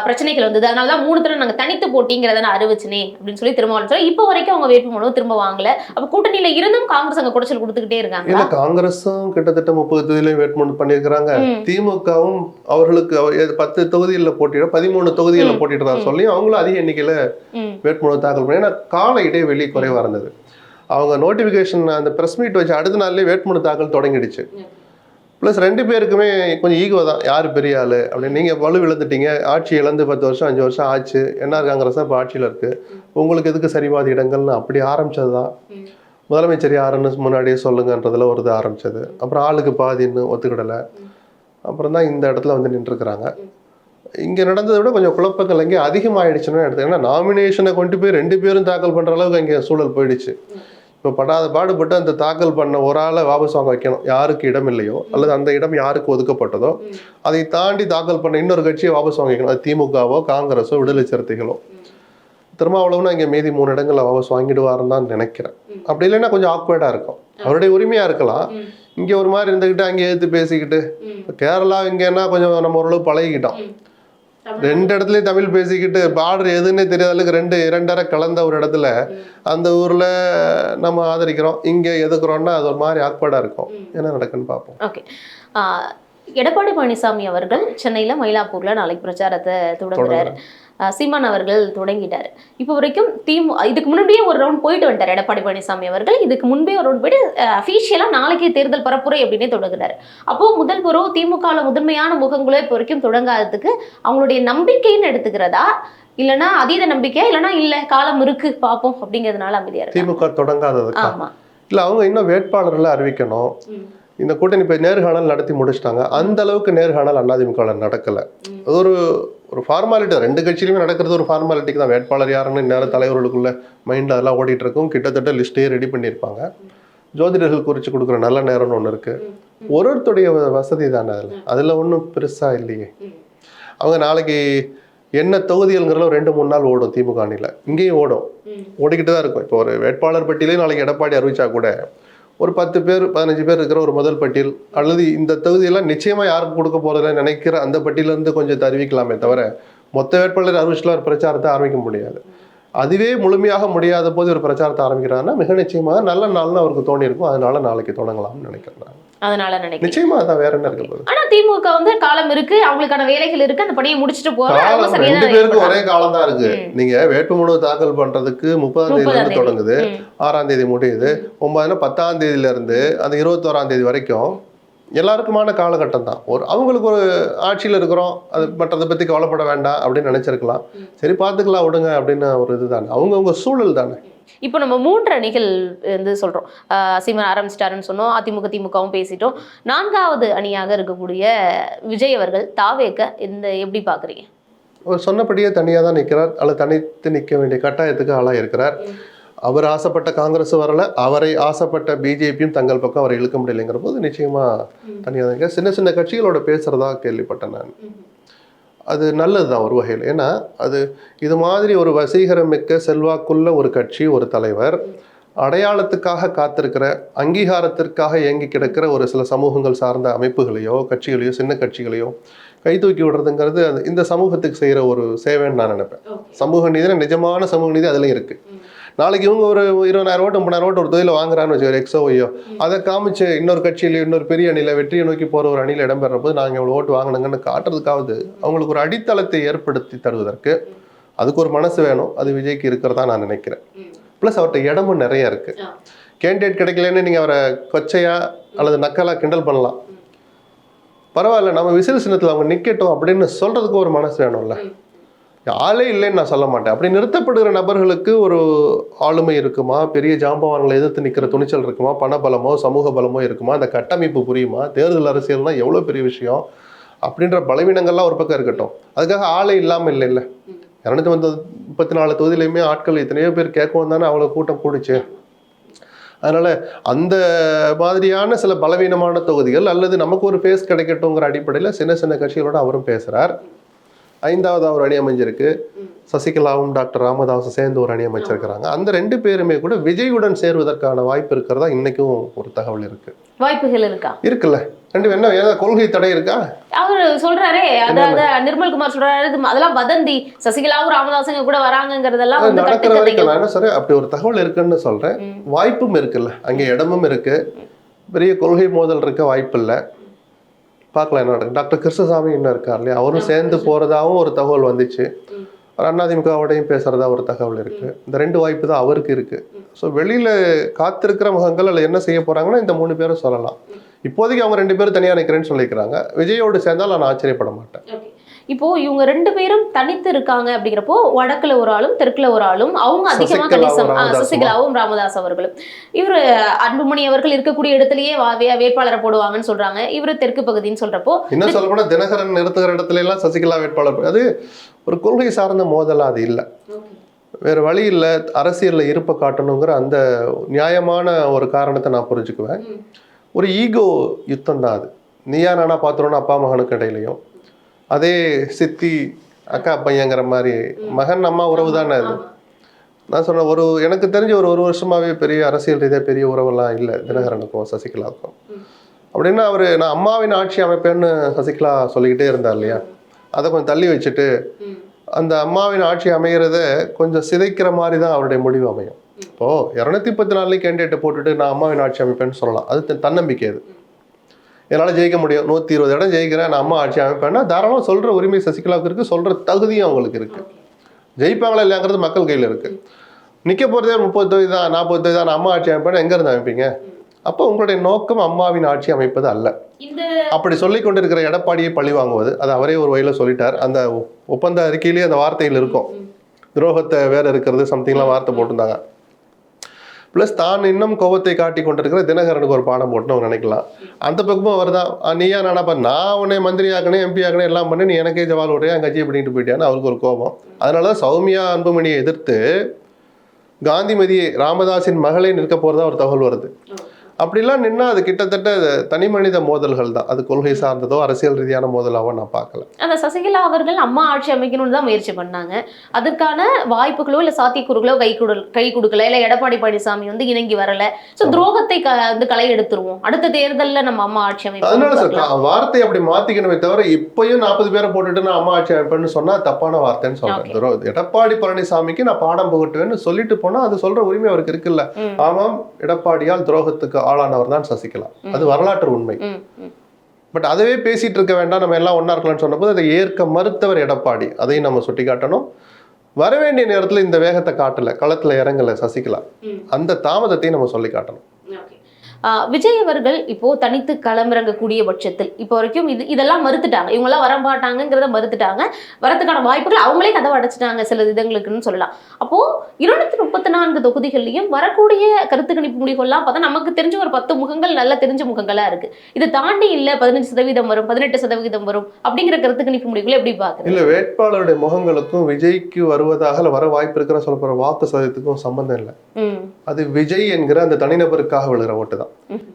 Speaker 1: பிரச்சனைகள் வந்தது, அதனாலதான் 3 தடவை நாங்க தனித்து போட்டிங்கிறத நான் அறிவிச்சனே அப்படின்னு சொல்லி திரும்ப சொல்ல. இப்போ வரைக்கும் அவங்க வேட்புமனு திரும்ப வாங்கல. அப்ப கூட்டணியில இருந்தும் காங்கிரஸ் அங்க குடைச்சல் கொடுத்துக்கிட்டே இருக்காங்க.
Speaker 2: இல்ல, காங்கிரஸும் கிட்டத்தட்ட 30 தொகுதியிலையும் வேட்புமனு பண்ணியிருக்கிறாங்க. திமுகவும் அவர்களுக்கு 10 தொகுதிகளில் போட்டியிட 13 தொகுதிகளில் போட்டிடுறா சொல்லி அவங்களும் அதிக எண்ணிக்கையில வேட்புமனு தாக்கல் பண்ணி, ஏன்னா கால இடைவெளி குறைவா இருந்தது. அவங்க நோட்டிபிகேஷன் அந்த பிரஸ் மீட் வச்சு அடுத்த நாள்லயே வேட்புமனு தாக்கல் தொடங்கிடுச்சு. ப்ளஸ் 2 பேருக்குமே கொஞ்சம் ஈகோ தான், யார் பெரிய ஆளு அப்படின்னு. நீங்க வலு இழந்துட்டீங்க, ஆட்சி இழந்து 10 வருஷம் 5 வருஷம் ஆச்சு, என்ஆர் காங்கிரஸ் தான் இப்போ ஆட்சியில இருக்கு, உங்களுக்கு எதுக்கு சரிபாதி இடங்கள்னு அப்படி ஆரம்பிச்சதுதான். முதலமைச்சர் யாருன்னு முன்னாடியே சொல்லுங்கன்றதுல ஒரு இது ஆரம்பிச்சது. அப்புறம் ஆளுக்கு பாதின்னு ஒத்துக்கிடலை. அப்புறம் தான் இந்த இடத்துல வந்து நின்றுருக்குறாங்க. இங்க நடந்ததை விட கொஞ்சம் குழப்பங்கள் அங்கே அதிகமாயிடுச்சுன்னு எடுத்து. ஏன்னா நாமினேஷனை கொண்டு போய் 2 பேரும் தாக்கல் பண்ற அளவுக்கு அங்கே சூழல் போயிடுச்சு. இப்போ படாத பாடுபட்டு அந்த தாக்கல் பண்ண ஒரு ஆளை வாபஸ் வாங்க வைக்கணும், யாருக்கு இடம் இல்லையோ அல்லது அந்த இடம் யாருக்கு ஒதுக்கப்பட்டதோ அதை தாண்டி தாக்கல் பண்ண இன்னொரு கட்சியை வாபஸ் வாங்க வைக்கணும். அது திமுகவோ காங்கிரஸோ விடுதலை சிறுத்தைகளோ. திருமாவளவனும் இங்கே மீதி 3 இடங்களை வாபஸ் வாங்கிடுவாருன்னு தான் நினைக்கிறேன். அப்படி இல்லைன்னா கொஞ்சம் ஆக்வர்டா இருக்கும். அவருடைய உரிமையா இருக்கலாம். இங்க ஒரு மாதிரி இருந்துகிட்டு அங்கே எதிர்த்து பேசிக்கிட்டு, கேரளா இங்கன்னா கொஞ்சம் நம்ம ஓரளவு பழகிக்கிட்டோம். ரெண்டு இடத்துலயும் தமிழ் பேசிக்கிட்டு பார்டர் எதுன்னே தெரியாத அளவுக்கு இரண்டரை கலந்த ஒரு இடத்துல அந்த ஊர்ல நம்ம ஆதரிக்கிறோம், இங்க எதுக்குறோம்னா அது ஒரு மாதிரி ஆக்வர்டா இருக்கும். என்ன நடக்குன்னு பார்ப்போம்.
Speaker 1: ஓகே. எடப்பாடி பழனிசாமி அவர்கள் சென்னையில மயிலாப்பூர்ல நாளைக்கு பிரச்சாரத்தை தொடங்குறாரு. சீமான் அவர்கள் தொடங்கிட்டாரு. இப்போ வரைக்கும் இதுக்கு முன்னாடியே ஒரு ரவுண்ட் போயிட்டு வந்துட்டார் எடப்பாடி பழனிசாமி அவர்கள். இதுக்கு முன்பே ஒரு ரவுண்ட் போயிட்டு அஃபீஷியலா நாளைக்கே தேர்தல் பரப்புரை அப்படின்னே தொடங்குறாரு. அப்போ முதல் பருவம் திமுக முதன்மையான முகங்களோ இப்போ வரைக்கும் தொடங்காததுக்கு அவங்களுடைய நம்பிக்கைன்னு எடுத்துக்கிறதா, இல்லைன்னா அதீத நம்பிக்கையா, இல்லைன்னா இல்ல காலம் இருக்கு பார்ப்போம் அப்படிங்கிறதுனால அமைதியா இருக்கு
Speaker 2: திமுக தொடங்காததுக்கு?
Speaker 1: ஆமா
Speaker 2: இல்ல, அவங்க இன்னும் வேட்பாளர்களை அறிவிக்கணும். இந்த கூட்டணி இப்போ நேர்காணல் நடத்தி முடிச்சிட்டாங்க. அந்த அளவுக்கு நேர்காணல் அதிமுக நடக்கல. அது ஒரு ஃபார்மாலிட்டி. ரெண்டு கட்சியிலுமே நடக்கிறது ஒரு ஃபார்மாலிட்டிக்கு தான். வேட்பாளர் யாருன்னு நேரம் தலைவர்களுக்குள்ள மைண்ட் அதெல்லாம் ஓடிட்டு இருக்கும். கிட்டத்தட்ட லிஸ்டே ரெடி பண்ணியிருப்பாங்க. ஜோதிடர்கள் குறித்து கொடுக்குற நல்ல நேரம்னு ஒன்று இருக்கு. ஒருத்தருடைய வசதி தானே அதில் ஒன்றும் பெருசா இல்லையே. அவங்க நாளைக்கு என்ன தொகுதிகள்ங்கிறத 2-3 நாள் ஓடும். திமுக அணியில் இங்கேயும் ஓடிக்கிட்டு தான் இருக்கும். இப்போ ஒரு வேட்பாளர் பட்டியலே நாளைக்கு எடப்பாடி அறிவிச்சா கூட ஒரு 10 பேர் 15 பேர் இருக்கிற ஒரு முதல் பட்டியல், அல்லது இந்த தொகுதியெல்லாம் நிச்சயமா யாருக்கு கொடுக்க போறதுன்னு நினைக்கிற அந்த பட்டியலிருந்து கொஞ்சம் அறிவிக்கலாமே தவிர மொத்த வேட்பாளர் அறிவிச்சுலாம் ஒரு பிரச்சாரத்தை ஆரம்பிக்க முடியாது. அதுவே முழுமையாக முடியாத போது ஒரு பிரச்சாரத்தை ஆரம்பிக்கிறாங்கன்னா மிக நிச்சயமாக நல்ல நாள்னு அவருக்கு தோணி இருக்கும். அதனால நாளைக்கு தொடங்கலாம்னு நினைக்கிறேன்.
Speaker 1: அதனால நினைக்கிறேன்
Speaker 2: நிச்சயமா அதான், வேற என்ன இருக்கு.
Speaker 1: ஆனா திமுக காலம் இருக்கு, அவங்களுக்கான வேலைகள் இருக்கு, அந்த பணியை முடிச்சுட்டு
Speaker 2: போறாங்க. 2 பேருக்கு ஒரே காலம் தான் இருக்கு. நீங்க வேட்புமனு தாக்கல் பண்றதுக்கு 30ஆம் தேதியில இருந்து தொடங்குது, 6ஆம் தேதி முடியுது, 10ஆம் தேதியில இருந்து அந்த 21ஆம் தேதி வரைக்கும் எல்லாருக்குமான காலகட்டம் தான். அவங்களுக்கு ஒரு ஆட்சியில் இருக்கிறோம், அது மற்றதை பத்தி கவலைப்பட வேண்டாம் அப்படின்னு நினைச்சிருக்கலாம். சரி பார்த்துக்கலாம் விடுங்க அப்படின்னு ஒரு இதுதானே, அவங்கவுங்க சூழல் தானே.
Speaker 1: இப்போ நம்ம 3 அணிகள் சொல்றோம். சீமான் ஆரம்பிச்சிட்டாருன்னு சொன்னோம், அதிமுக திமுகவும் பேசிட்டோம். 4வது அணியாக இருக்கக்கூடிய விஜய் அவர்கள் தாவேக்க எப்படி பாக்குறீங்க?
Speaker 2: அவர் சொன்னபடியே தனியாக தான் நிற்கிறார், அல்லது தனித்து நிற்க வேண்டிய கட்டாயத்துக்கு ஆளாக இருக்கிறார். அவர் ஆசைப்பட்ட காங்கிரஸ் வரல, அவரை ஆசைப்பட்ட பிஜேபியும் தங்கள் பக்கம் அவரை இழுக்க முடியலைங்கிற போது நிச்சயமா தனியாக தான். சின்ன சின்ன கட்சிகளோட பேசுறதா கேள்விப்பட்டேன் நான். அது நல்லது தான் ஒரு வகையில். ஏன்னா இது மாதிரி ஒரு வசீகரமிக்க செல்வாக்குள்ள ஒரு கட்சி, ஒரு தலைவர், அடையாளத்துக்காக காத்திருக்கிற, அங்கீகாரத்திற்காக இயங்கி கிடக்கிற ஒரு சில சமூகங்கள் சார்ந்த அமைப்புகளையோ கட்சிகளையோ சின்ன கட்சிகளையோ கை தூக்கி விடுறதுங்கிறது இந்த சமூகத்துக்கு செய்கிற ஒரு சேவைன்னு நான் நினைப்பேன். சமூக நீதினா நிஜமான சமூக நீதி அதில் இருக்கு. நாளைக்கு இவங்க ஒரு 20,000 ஓட்டு 30,000 ஓட்டு ஒரு தொழில வாங்குறான்னு வச்சுக்கோ, எக்ஸோ ஒய்யோ, அதை காமிச்சு இன்னொரு கட்சியில இன்னொரு பெரிய அணியில வெற்றியை நோக்கி போற ஒரு அணியில இடம்பெற போது நாங்கள் இவ்வளோ ஓட்டு வாங்கினங்கன்னு காட்டுறதுக்காவது அவங்களுக்கு ஒரு அடித்தளத்தை ஏற்படுத்தி தருவதற்கு அதுக்கு ஒரு மனசு வேணும். அது விஜய்க்கு இருக்கிறதா நான் நினைக்கிறேன். ப்ளஸ் அவர்கிட்ட இடமும் நிறைய இருக்கு. கேண்டிடேட் கிடைக்கலன்னு நீங்க அவரை கொச்சையா அல்லது நக்கலா கிண்டல் பண்ணலாம், பரவாயில்ல நம்ம விசில் சின்னத்தில் அவங்க நிக்கட்டும் அப்படின்னு சொல்றதுக்கு ஒரு மனசு வேணும்ல. ஆளே இல்லைன்னு நான் சொல்ல மாட்டேன். அப்படி நிறுத்தப்படுகிற நபர்களுக்கு ஒரு ஆளுமை இருக்குமா, பெரிய ஜாம்பவான்களை எதிர்த்து நிற்கிற துணிச்சல் இருக்குமா, பணபலமோ சமூக பலமோ இருக்குமா, அந்த கட்டமைப்பு புரியுமா, தேர்தல் அரசியல்னா எவ்வளோ பெரிய விஷயம் அப்படின்ற பலவீனங்கள்லாம் ஒரு பக்கம் இருக்கட்டும். அதுக்காக ஆளே இல்லாமல் இல்லை. 234 தொகுதியிலையுமே ஆட்கள் எத்தனையோ பேர் கேட்கவும் தானே அவ்வளோ கூட்டம் கூடிச்சு. அதனால அந்த மாதிரியான சில பலவீனமான தொகுதிகள் அல்லது நமக்கு ஒரு பேஸ் கிடைக்கட்டுங்கிற அடிப்படையில் சின்ன சின்ன கட்சிகளோட அவரும் பேசுறார். 5வது ஒரு அணி அமைஞ்சிருக்கு. சசிகலாவும் டாக்டர் ராமதாஸும் சேர்ந்து ஒரு அணி அமைச்சிருக்கிறாங்க. அந்த 2 பேருமே கூட விஜயுடன் சேருவதற்கான வாய்ப்பு இருக்கிறதா இன்னைக்கும் ஒரு தகவல் இருக்கு.
Speaker 1: வாய்ப்புகள் இருக்கா?
Speaker 2: இருக்குல்ல. என்ன ஏதாவது கொள்கை தடை இருக்கா? அவர்
Speaker 1: சொல்றாரே, அதாவது நிர்மல்குமார் சொல்றாரு அதெல்லாம் வதந்தி, சசிகலாவும் ராமதாசுங்க கூட வராங்கிறதெல்லாம்
Speaker 2: நடக்கிற வரைக்கும் நான் என்ன சொல்றேன், அப்படி ஒரு தகவல் இருக்குன்னு சொல்றேன். வாய்ப்பும் இருக்குல்ல, அங்கே இடமும் இருக்கு, பெரிய கொள்கை மோதல் இருக்க வாய்ப்பு இல்லை. பார்க்கலாம் என்ன நடக்கும். டாக்டர் கிருஷ்ணசாமி இன்னும் இருக்கார் இல்லையா, அவரும் சேர்ந்து போறதாவும் ஒரு தகவல் வந்துச்சு. அதிமுகவோடையும் பேசுறதா ஒரு தகவல் இருக்கு. இந்த 2 வாய்ப்பு தான் அவருக்கு இருக்கு. ஸோ வெளியில காத்திருக்கிற முகங்கள் அதில் என்ன செய்ய போறாங்கன்னா இந்த 3 பேரும் சொல்லலாம். இப்போதைக்கு அவங்க 2 பேரும் தனியாக நிற்கிறேன்னு சொல்லிக்கிறாங்க. விஜயோடு சேர்ந்தால் நான் ஆச்சரியப்பட மாட்டேன்.
Speaker 1: இப்போ இவங்க 2 பேரும் தனித்து இருக்காங்க அப்படிங்கிறப்போ வடக்குல ஒரு ஆளும் தெற்குல ஒரு ஆளும், அவங்க அதிகமா கணிசம் சசிகலாவும் ராமதாஸ் அவர்களும். இவரு அன்புமணி அவர்கள் இருக்கக்கூடிய இடத்துலயே வேட்பாளரை போடுவாங்கன்னு சொல்றாங்க. இவரு தெற்கு பகுதின்னு சொல்றப்போ
Speaker 2: என்ன சொல்ல போனா தினகரன் நிறுத்துகிற இடத்துல எல்லாம் சசிகலா வேட்பாளர். அது ஒரு கொள்கை சார்ந்த மோதலா அது இல்லை, வேற வழி இல்லை. அரசியல்ல இருப்பை காட்டணுங்கிற அந்த நியாயமான ஒரு காரணத்தை நான் புரிஞ்சுக்குவேன். ஒரு ஈகோ யுத்தம் தான் அது. நீயா நானா பாத்துறோம்னா அப்பா மகனுக்கு இடையிலையும், அதே சித்தி அக்கா பையங்கிற மாதிரி மகன் அம்மா உறவு தானே அது. நான் சொன்னேன், எனக்கு தெரிஞ்ச ஒரு வருஷமாவே பெரிய அரசியல் ரீதியாக பெரிய உறவெல்லாம் இல்லை தினகரனுக்கும் சசிகலாவுக்கும். அப்படின்னா நான் அம்மாவின் ஆட்சி அமைப்பேன்னு சசிகலா சொல்லிக்கிட்டே இருந்தார் இல்லையா, அதை கொஞ்சம் தள்ளி வச்சுட்டு அந்த அம்மாவின் ஆட்சி அமைகிறத கொஞ்சம் சிதைக்கிற மாதிரி தான் அவருடைய முடிவு அமையும். இப்போ 234 கேண்டிடேட்டை போட்டுட்டு நான் அம்மாவின் ஆட்சி அமைப்பேன்னு சொல்லலாம், அது தன்னம்பிக்கை. அது என்னால் ஜெயிக்க முடியும், 120 இடம் ஜெயிக்கிறேன், நான் அம்மா ஆட்சி அமைப்பேன்னா தாராளம் சொல்கிற உரிமை சசிகலாவுக்கு இருக்குது, சொல்கிற தகுதியும் அவங்களுக்கு இருக்குது. ஜெயிப்பாங்களா இல்லையாங்கிறது மக்கள் கையில் இருக்குது. நிற்க போகிறதே 30 தொகுதி தான் 40 தொகுதி தான், நான் அம்மா ஆட்சி அமைப்பேன்னா எங்கேருந்து அமைப்பீங்க? அப்போ உங்களுடைய நோக்கம் அம்மாவின் ஆட்சி அமைப்பது அல்ல. அப்படி சொல்லி கொண்டிருக்கிற எடப்பாடியை பழி வாங்குவது, அது அவரே ஒரு வகையில் சொல்லிட்டார். அந்த ஒப்பந்த அறிக்கையிலேயே அந்த வார்த்தையில் இருக்கும், துரோகத்தை வேற இருக்கிறது சம்திங்லாம் வார்த்தை போட்டிருந்தாங்க. ப்ளஸ் தான் இன்னும் கோபத்தை காட்டி கொண்டிருக்கிற தினகரனுக்கு ஒரு பாடம் போட்டுன்னு அவங்க நினைக்கலாம். அந்த பக்கமும் அவர் தான், நீயா நானாப்பா, நான் உன்னை மந்திரி ஆக்கணும் MP ஆக்கணும் எல்லாம் பண்ணி நீ எனக்கே ஜவால் விடுறியா, என் கட்சியை பண்ணிட்டு போயிட்டான்னு அவருக்கு ஒரு கோபம். அதனால தான் சௌமியா அன்புமணியை எதிர்த்து காந்திமதி ராமதாஸின் மகளே நிற்க போகிறதா ஒரு தகவல் வருது. அப்படிலாம் நின்னா அது கிட்டத்தட்ட தனி மனித மோதல்கள் தான், அது கொள்கை சார்ந்ததோ அரசியல் ரீதியான மோதலாவோ நான் பார்க்கல.
Speaker 1: அந்த சசிகலா அவர்கள் அம்மா ஆட்சி அமைக்கணும்னு தான் முயற்சி பண்ணாங்க, அதற்கான வாய்ப்புகளோ இல்ல சாத்தியக்கூறுகளோ கை கொடுக்கல, இல்ல எடப்பாடி பழனிசாமி இணங்கி வரல. சோ துரோகத்தை களை எடுத்துருவோம், அடுத்த தேர்தல்ல நம்ம அம்மா ஆட்சி அமைப்போம்.
Speaker 2: அதனால வார்த்தை அப்படி மாத்திக்கணுமே தவிர இப்பயும் 40 பேரை போட்டுட்டு நான் அம்மா ஆட்சி அமைப்பேன்னு சொன்னா தப்பான வார்த்தைன்னு சொல்றேன். எடப்பாடி பழனிசாமிக்கு நான் பாடம் புகட்டுவேன்னு சொல்லிட்டு போனா அது சொல்ற உரிமை அவருக்கு இருக்குல்ல. ஆமாம், எடப்பாடியால் துரோகத்துக்கு ஆளானவர் தான் சசிகலா, அது வரலாற்று உண்மை. பட் அதவே பேசிட்டு இருக்க வேண்டாம், நம்ம எல்லாம் ஒன்னா இருக்கலாம்னு சொன்னபோது அதை ஏற்க மறுத்தவர் எடப்பாடி, அதையும் நம்ம சுட்டி காட்டணும். வரவேண்டிய நேரத்துல இந்த வேகத்தை காட்டல, களத்துல இறங்கல சசிகலா, அந்த தாமதத்தையும் நம்ம சொல்லி காட்டணும்.
Speaker 1: விஜய் அவர்கள் இப்போ தனித்து களமிறங்கக்கூடிய பட்சத்தில் இப்போ வரைக்கும் இதெல்லாம் மறுத்துட்டாங்க, இவங்கெல்லாம் வரமாட்டாங்கிறத மறுத்துட்டாங்க, வரதுக்கான வாய்ப்புகள் அவங்களே கதவை அடைச்சிட்டாங்க சில விதங்களுக்குன்னு சொல்லலாம். அப்போ 234 தொகுதிகள்லையும் வரக்கூடிய கருத்து கணிப்பு முடிவுகள்லாம் பார்த்தா நமக்கு தெரிஞ்ச ஒரு 10 முகங்கள் நல்லா தெரிஞ்ச முகங்களா இருக்கு. இதை தாண்டி இல்ல 15% வரும் 18% வரும் அப்படிங்கிற கருத்து கணிப்பு முடிவுகளை எப்படி பாக்குறீங்க?
Speaker 2: இல்ல, வேட்பாளருடைய முகங்களுக்கும் விஜய்க்கு வருவதாக வர வாய்ப்பு இருக்கிற சொல்ல போற வாக்கு சதவீதத்துக்கும் சம்பந்தம் இல்லை. அது விஜய் என்கிற அந்த தனிநபருக்காக விழுகிற ஓட்டு தான்.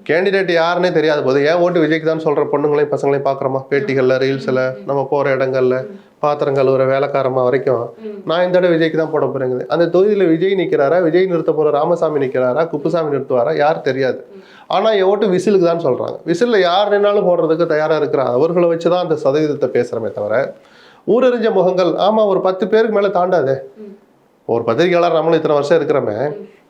Speaker 2: கேண்டிடேட் யாருன்னே தெரியாத போது ஏன் ஓட்டு விஜய்க்கு தான் சொல்ற பொண்ணுங்களையும் பசங்களையும் பாக்குறோமா, பேட்டிகள்ல ரீல்ஸ்ல நம்ம போற இடங்கள்ல பாத்திரங்கள் ஒரு வேலைக்காரமா வரைக்கும் நான் இந்த தடவை விஜய்க்கு தான் போட போறேங்க. அந்த தொகுதியில விஜய் நிக்கிறாரா, விஜய் நிறுத்த போற ராமசாமி நிக்கிறாரா, குப்புசாமி நிறுத்துவாரா, யார் தெரியாது. ஆனா என் ஓட்டு விசிலுக்கு தான் சொல்றாங்க. விசில்ல யார் நின்னாலும் போடுறதுக்கு தயாரா இருக்கிறாங்க. அவர்களை வச்சுதான் அந்த சதவீதத்தை பேசுறமே தவிர ஊரறிஞ்ச முகங்கள் ஆமா ஒரு 10 பேருக்கு மேல தாண்டாதே. ஒரு பத்திரிகையாளர் நம்மளும் இத்தனை வருஷம் இருக்கிறோமே,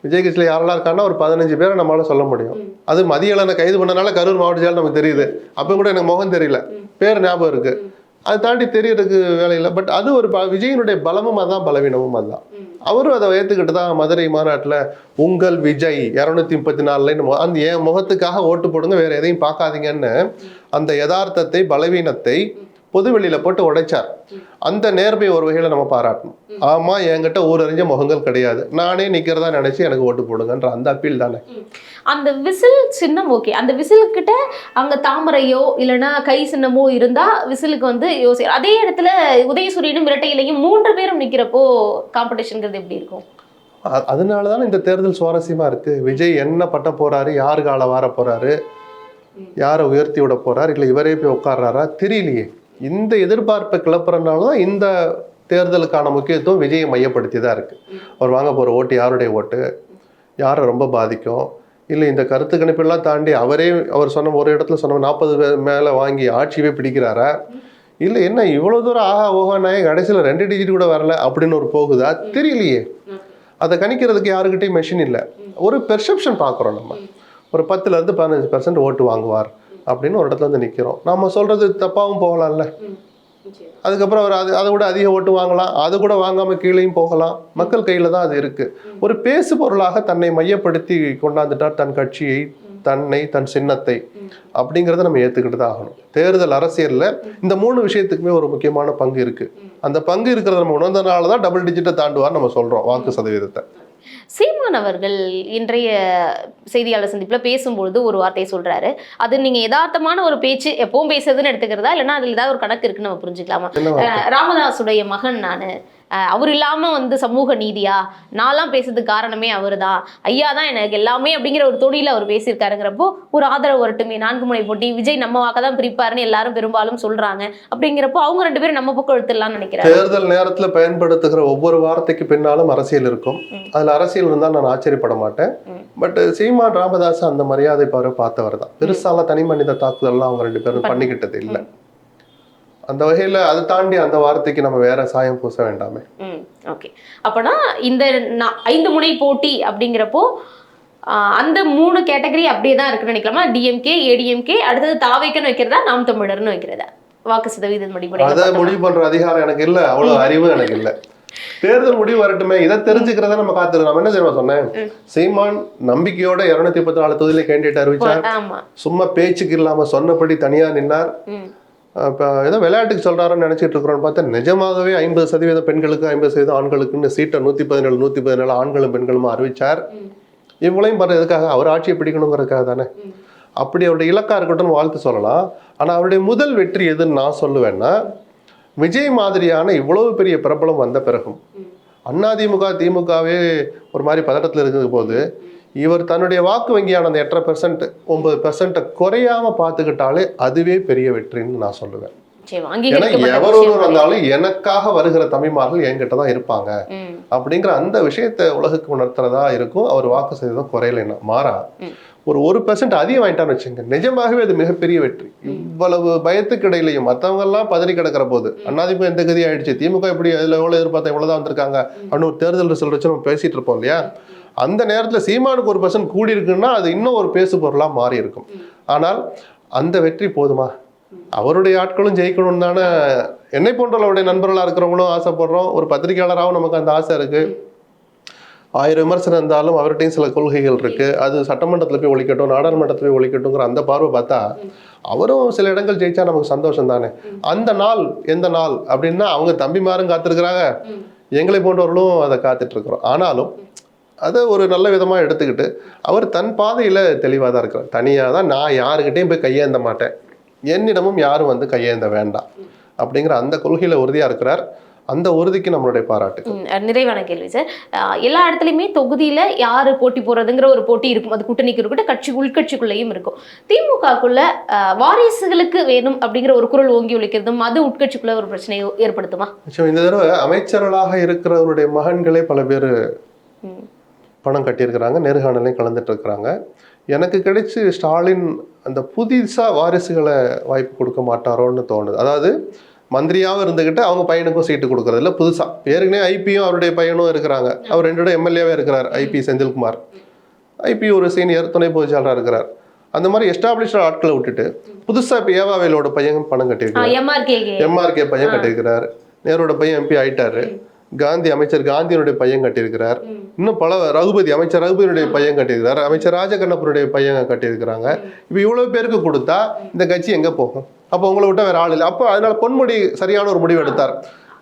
Speaker 2: விஜய் கட்சியில் யாரெல்லாம் இருக்காங்கன்னா ஒரு 15 பேரை நம்மளால சொல்ல முடியும். அது மதியலனை கைது பண்ணனால கரூர் மாவட்ட செயல் நமக்கு தெரியுது, அப்போ கூட எனக்கு முகம் தெரியல, பேர் ஞாபகம் இருக்கு, அதை தாண்டி தெரியறதுக்கு வேலையில்லை. பட் அது ஒரு விஜயனுடைய பலமும் அதுதான், பலவீனமும் அதுதான். அவரும் அதை ஏற்றுக்கிட்டு தான் மதுரை மாநாட்டில் உங்கள் விஜய் 234 அந்த என் முகத்துக்காக ஓட்டு போடுங்க, வேற எதையும் பார்க்காதீங்கன்னு அந்த யதார்த்தத்தை பலவீனத்தை பொதுவெளியில போட்டு உடைச்சார். அந்த நேர்மை ஒரு வகையில நம்ம பாராட்டணும். ஆமா, என்கிட்ட ஊரறிஞ்ச முகங்கள் கிடையாது, நானே நிக்கிறதா நினைச்சு எனக்கு ஓட்டு போடுங்கன்ற அந்த அப்பீல் தானே.
Speaker 1: அந்த விசில் சின்னம் ஓகே, அந்த விசில் கிட்ட அங்க தாமரையோ இல்லைன்னா கை சின்னமோ இருந்தா விசிலுக்கு யோசி. அதே இடத்துல உதயசூரியனும் இரட்டையிலையும் 3 பேரும் நிக்கிறப்போ காம்படிஷன்ங்கிறது எப்படி இருக்கும்?
Speaker 2: அதனாலதான் இந்த தேர்தல் சுவாரஸ்யமா இருக்கு. விஜய் என்ன பட்ட போறாரு, யாரு கால வார போறாரு, யாரை உயர்த்தி விட போறாரு, இல்ல இவரே போய் உட்கார்றாரா தெரியலையே. இந்த எதிர்பார்ப்பை கிளப்புறதுனாலதான் இந்த தேர்தலுக்கான முக்கியத்துவம் விஜயை மையப்படுத்தி தான் இருக்கு. அவர் வாங்க போற ஓட்டு யாருடைய ஓட்டு, யாரை ரொம்ப பாதிக்கும், இல்லை இந்த கருத்து கணிப்பெல்லாம் தாண்டி அவர் சொன்ன ஒரு இடத்துல சொன்ன 40 மேல வாங்கி ஆட்சியவே பிடிக்கிறாரா, இல்லை என்ன இவ்வளவு தூரம் ஆஹா ஓஹானாயே கடைசியில் 2 டிஜிட் கூட வரல அப்படின்னு ஒரு போகுதா தெரியலையே. அதை கணிக்கிறதுக்கு யாருக்கிட்டையும் மெஷின் இல்லை. ஒரு பெர்செப்ஷன் பார்க்குறோம், நம்ம ஒரு 10% 15% ஓட்டு வாங்குவார் அப்படின்னு ஒரு இடத்துல நிற்கிறோம். நம்ம சொல்றது தப்பாகவும் போகலாம்ல. அதுக்கப்புறம் அவர் அதை விட அதிக ஓட்டு வாங்கலாம், அது கூட வாங்காம கீழேயும் போகலாம். மக்கள் கையில தான் அது இருக்கு. ஒரு பேசு பொருளாக தன்னை மையப்படுத்தி கொண்டாந்துட்டார் தன் கட்சியை, தன்னை, தன் சின்னத்தை, அப்படிங்கிறத நம்ம ஏத்துக்கிட்டு தான் ஆகணும். தேர்தல் அரசியல்ல இந்த 3 விஷயத்துக்குமே ஒரு முக்கியமான பங்கு இருக்கு. அந்த பங்கு இருக்கிறத நம்ம உணர்ந்தனால தான் டபுள் டிஜிட்டை தாண்டுவார் நம்ம சொல்றோம் வாக்கு சதவீதத்தை.
Speaker 1: சீமான் அவர்கள் இன்றைய செய்தியாளர் சந்திப்பில் பேசும்பொழுது ஒரு வார்த்தையை சொல்றாரு, அது நீங்க யதார்த்தமான ஒரு பேச்சு எப்பவும் பேசுறதுன்னு எடுத்துக்கிறதா இல்லைன்னா அதுல ஏதாவது ஒரு கணக்கு இருக்குன்னு நம்ம புரிஞ்சுக்கலாமா? ராமதாஸுடைய மகன் நானு, அவர் இல்லாம வந்து சமூக நீதியா, நான்லாம் பேசுறதுக்கு காரணமே அவர் தான், ஐயா தான் எனக்கு எல்லாமே அப்படிங்கிற ஒரு தொழில அவர் பேசியிருக்காருங்கிறப்போ ஒரு ஆதரவு வரட்டுமே, 4 முனை போட்டி, விஜய் நம்ம வாக்க தான் பிரிப்பாருன்னு எல்லாரும் பெரும்பாலும் சொல்றாங்க. அப்படிங்கிறப்போ அவங்க 2 பேரும் நம்ம பக்கம் எடுத்துடலாம்னு நினைக்கிறேன்.
Speaker 2: தேர்தல் நேரத்துல பயன்படுத்துகிற ஒவ்வொரு வார்த்தைக்கு பின்னாலும் அரசியல் இருக்கும். அதுல அரசியல் இருந்தால் நான் ஆச்சரியப்பட மாட்டேன். பட் சீமான் ராமதாஸ் அந்த மரியாதை பார்த்தவர் தான். பெருசால தனி மனித தாக்குதல்லாம் அவங்க 2 பேரும் பண்ணிக்கிட்டது இல்லை. அந்த வகையில அதை தாண்டி அந்த வார்த்தைக்கு நம்ம வேற சாயம் பூச வேண்டாமே.
Speaker 1: ஓகே, அப்பனா இந்த 5 முனை போட்டி அப்படிங்கிறப்போ அந்த 3 கேட்டகரி அப்படியே தான் இருக்குன்னு நினைக்கலாமா? டிஎம்கே, ஏடிஎம்கே, அடுத்தது தாவேக்கன்னு வைக்கிறதா, நாம் தமிழர்னு வைக்கிறதா? வாக்கு சதவீதம்
Speaker 2: அதை முடிவு பண்ற அதிகாரம் எனக்கு இல்ல, அவ்வளவு அறிவு எனக்கு இல்ல. தேர்தல் முடிவு வரட்டுமே, இதை தெரிஞ்சுக்கிறத நம்ம காத்துருக்கோம். நம்ம என்ன தெரியுமா சொன்னேன், சீமான் நம்பிக்கையோட 234 தொகுதியில கேண்டிடேட் அறிவிச்சார். சும்மா பேச்சுக்கு இல்லாம சொன்னபடி தனியா நின்னார். இப்போ ஏதோ விளையாட்டுக்கு சொல்றாருன்னு நினைச்சிட்டு இருக்கிறோம்னு பார்த்தா நிஜமாகவே 50% பெண்களுக்கு 50% ஆண்களுக்குன்னு சீட்டை 117 ஆண்களும் பெண்களும் அறிவிச்சார். இவ்வளையும் பண்றதுக்காக அவர் ஆட்சியை பிடிக்கணுங்கிறதுக்காக தானே. அப்படி அவருடைய இலக்கா இருக்கட்டும் வாழ்த்து சொல்லலாம். ஆனா அவருடைய முதல் வெற்றி எதுன்னு நான் சொல்லுவேன்னா, விஜய் மாதிரியான இவ்வளவு பெரிய பிரபலம் வந்த பிறகும் அதிமுக திமுகவே ஒரு மாதிரி பதட்டத்தில் இருக்கிற போது இவர் தன்னுடைய வாக்கு வங்கியான அந்த 8% 9% குறையாம பார்த்துக்கிட்டாலே அதுவே பெரிய வெற்றின்னு நான் சொல்லுவேன். ஏன்னா எவர் ஒருவர் வந்தாலும் எனக்காக வருகிற தமிழ்மார்கள் என்கிட்ட தான் இருப்பாங்க அப்படிங்கிற அந்த விஷயத்தை உலகுக்கு உணர்த்துறதா இருக்கும். அவர் வாக்கு சதவீதம் குறையலைன்னா மாறா ஒரு 1% அதிகம் வாங்கிட்டான்னு வச்சுங்க, நிஜமாகவே அது மிகப்பெரிய வெற்றி. இவ்வளவு பயத்துக்கு இடையிலையும் மற்றவங்க எல்லாம் பதறி கிடக்கிற போது அதிமுக எந்த கதி ஆயிடுச்சு, திமுக எப்படி அதுல எவ்வளவு எதிர்பார்த்தா இவ்வளவுதான் வந்திருக்காங்க அப்படின்னு ஒரு தேர்தல் ரிசல்ட் வச்சு நம்ம பேசிட்டு இருப்போம் இல்லையா. அந்த நேரத்துல சீமானுக்கு 1% கூடி இருக்குன்னா அது இன்னும் ஒரு பேசு பொருளா மாறி இருக்கும். ஆனால் அந்த வெற்றி போதுமா? அவருடைய ஆட்களும் ஜெயிக்கணும்னு தானே என்னை போன்றவருடைய நண்பர்களா இருக்கிறவங்களும் ஆசைப்படுறோம். ஒரு பத்திரிகையாளராகவும் நமக்கு அந்த ஆசை இருக்கு. 1000 விமர்சனம் இருந்தாலும் அவர்கிட்டையும் சில கொள்கைகள் இருக்கு. அது சட்டமன்றத்துல போய் ஒழிக்கட்டும், நாடாளுமன்றத்துல போய் ஒழிக்கட்டும்ங்கிற அந்த பார்வை பார்த்தா அவரும் சில இடங்கள் ஜெயிச்சா நமக்கு சந்தோஷம் தானே. அந்த நாள் எந்த நாள் அப்படின்னா அவங்க தம்பிமாரும் காத்திருக்கிறாங்க, எங்களை போன்றவர்களும் அதை காத்துட்டு இருக்கிறோம். ஆனாலும் அதை ஒரு நல்ல விதமா எடுத்துக்கிட்டு அவர் தன் பாதையில தெளிவாக தான் இருக்கிறார். தனியாக தான் நான் யாருக்கிட்டையும் போய் கையேந்த மாட்டேன், என்னிடமும் யாரும் வந்து கையேந்த வேண்டாம் அப்படிங்கிற அந்த கொள்கையில உறுதியா இருக்கிறார். அந்த உறுதிக்கு நம்மளுடைய பாராட்டு.
Speaker 1: நிறைவான கேள்வி சார். எல்லா இடத்துலையுமே தொகுதியில யாரு போட்டி போறதுங்கிற ஒரு போட்டி இருக்கும். அது கூட்டணிக்கு இருக்கட்டும், கட்சி உள்கட்சிக்குள்ளேயும் இருக்கும். திமுகக்குள்ள வாரிசுகளுக்கு வேணும் அப்படிங்கிற ஒரு குரல் ஓங்கி ஒழிக்கிறதும் அது உட்கட்சிக்குள்ள ஒரு பிரச்சனையை ஏற்படுத்துமா?
Speaker 2: இந்த தடவை அமைச்சர்களாக இருக்கிறவருடைய மகன்களே பல பேர் பணம் கட்டியிருக்கிறாங்க, நேர்காணலையும் கலந்துட்டு இருக்கிறாங்க. எனக்கு கிடைச்சி ஸ்டாலின் அந்த புதுசா வாரிசுகளை வாய்ப்பு கொடுக்க மாட்டாரோன்னு தோணுது. அதாவது மந்திரியாகவும் இருந்துக்கிட்டு அவங்க பையனுக்கும் சீட்டு கொடுக்கறதில்ல. புதுசா ஏற்கனவே ஐபியும் அவருடைய பையனும் இருக்கிறாங்க. அவர் 2 எம்எல்ஏவே இருக்கிறார். ஐபி செந்தில்குமார், ஐபி ஒரு சீனியர் துணை பொதுச்செயலாளராக இருக்கிறார். அந்த மாதிரி எஸ்டாப்ளிஷ்ட் ஆட்களை விட்டுட்டு புதுசா இப்போ ஏவாவேலோட பையன் பணம் கட்டியிருக்காரு, எம்ஆர்கே பையன் கட்டியிருக்கிறார், நேரோட பையன் எம்பி ஆயிட்டாரு, காந்தி அமைச்சர் காந்தியினுடைய பையன் கட்டியிருக்கிறார், இன்னும் பல அமைச்சர் ரகுபதியுடைய பையன் கட்டியிருக்கிறார், அமைச்சர் ராஜகண்ணப்பருடைய பையன் கட்டியிருக்கிறாங்க. இப்போ இவ்வளவு பேருக்கு கொடுத்தா இந்த கட்சி எங்க போகும்? அப்போ உங்களை விட்டா வேற ஆள் இல்லை. அப்போ அதனால பொன்முடி சரியான ஒரு முடிவு எடுத்தார்.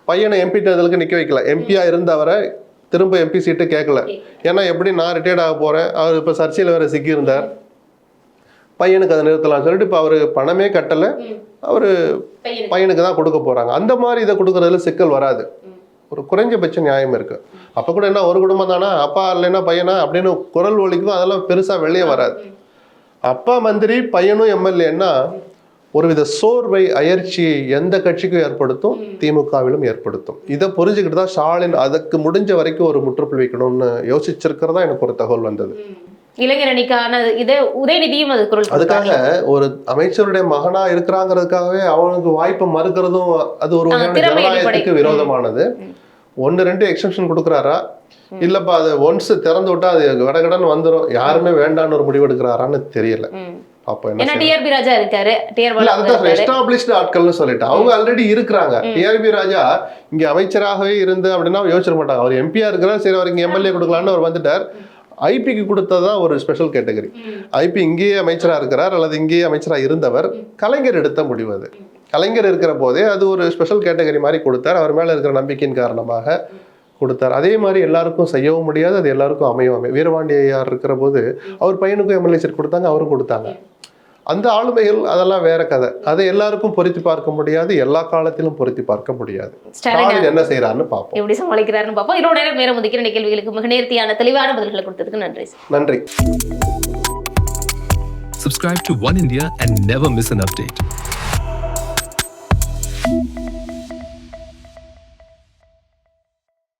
Speaker 2: பையனை எம்பி தேர்தலுக்கு நிக்க வைக்கல, எம்பியா இருந்தவரை திரும்ப எம்பி சீட்டு கேட்கல. ஏன்னா எப்படி நான் ரிட்டையர்ட் ஆக போறேன், அவர் இப்போ சர்ச்சையில் வேற சிக்கி இருந்தார், பையனுக்கு அதை நிறுத்தலாம் சொல்லிட்டு இப்போ அவரு பணமே கட்டல, அவரு பையனுக்கு தான் கொடுக்க போறாங்க. அந்த மாதிரி இதை கொடுக்கறதுல சிக்கல் வராது, ஒரு குறைஞ்சபட்ச நியாயம் இருக்கு. அப்ப கூட என்ன ஒரு குடும்பம் தானா, அப்பா இல்லைன்னா பையனா அப்படின்னு குரல் ஒலிக்கும், அதெல்லாம் பெருசா வெளியே வராது. அப்பா மந்திரி பையனும் எம்எல்ஏன்னா ஒருவித சோர்வை அயற்சியை எந்த கட்சிக்கும் ஏற்படுத்தும், திமுகவிலும் ஏற்படுத்தும். இதை புரிஞ்சுக்கிட்டு தான் ஸ்டாலின் அதுக்கு முடிஞ்ச வரைக்கும் ஒரு முற்றுப்புள்ளி வைக்கணும்னு யோசிச்சிருக்கிறதா எனக்கு ஒரு தகவல் வந்தது.
Speaker 1: இளைஞரணிக்கான உதயநிதியும்
Speaker 2: அதுக்காக ஒரு அமைச்சருடைய மகனா இருக்கிறாங்கிறதுக்காகவே அவனுக்கு வாய்ப்பை மறுக்கிறதும் அது ஒரு ஜனநாயகத்துக்கு விரோதமானது. 1-2 எக்ஸெப்ஷன் கொடுக்குறாரா, இல்லப்பா அதை ஒன்ஸ் திறந்து விட்டா அது கடகடன்னு வந்துடும், யாருமே வேண்டான்னு ஒரு முடிவு எடுக்கிறாரான்னு தெரியல. ஆட்கள்னு சொல்லிட்டு அவங்க ஆல்ரெடி இருக்கிறாங்க. டிஆர்பி ராஜா இங்க அமைச்சராகவே இருந்து அப்படின்னா யோசிச்சிட மாட்டாங்க. அவர் எம்பியா இருக்கிறார், சரி அவர் இங்க எம்எல்ஏ கொடுக்கலான்னு அவர் வந்துட்டார். ஐபிக்கு கொடுத்ததான் ஒரு ஸ்பெஷல் கேட்டகரி. ஐபி இங்கேயே அமைச்சரா இருக்கிறார் அல்லது இங்கேயே அமைச்சரா இருந்தவர். கலைஞர் எடுத்த முடிவு அது. கலைஞர் இருக்கிற போதே அது ஒரு ஸ்பெஷல் கேட்டகரி மாதிரி கொடுத்தார். அவர் மேல இருக்கிற நம்பிக்கையின் காரணமாக கொடுத்தார். அதே மாதிரி எல்லாருக்கும் செய்யவும் முடியாது, அது எல்லாருக்கும் அமையும். வீரபாண்டியார் இருக்கிற போது அவர் பையனுக்கும் எம்எல்ஏ சீட் கொடுத்தாங்க, அவரும் கொடுத்தாங்க. அந்த ஆளுமைகள் அதெல்லாம் வேற கதை. அதை எல்லாருக்கும் பொருத்தி பார்க்க முடியாது, எல்லா காலத்திலும் பொருத்தி பார்க்க முடியாது. ஸ்டாலின் என்ன செய்யறாருன்னு பார்ப்போம்,
Speaker 1: எப்படி சமாளிக்கிறாருன்னு பார்ப்போம். இன்னொரு நேரம் ஒதுக்கிற கேள்விகளுக்கு மிக நேர்த்தியான தெளிவான பதில்களை கொடுத்ததுக்கு நன்றி.
Speaker 2: நன்றி.
Speaker 3: Subscribe to One India and never miss an update.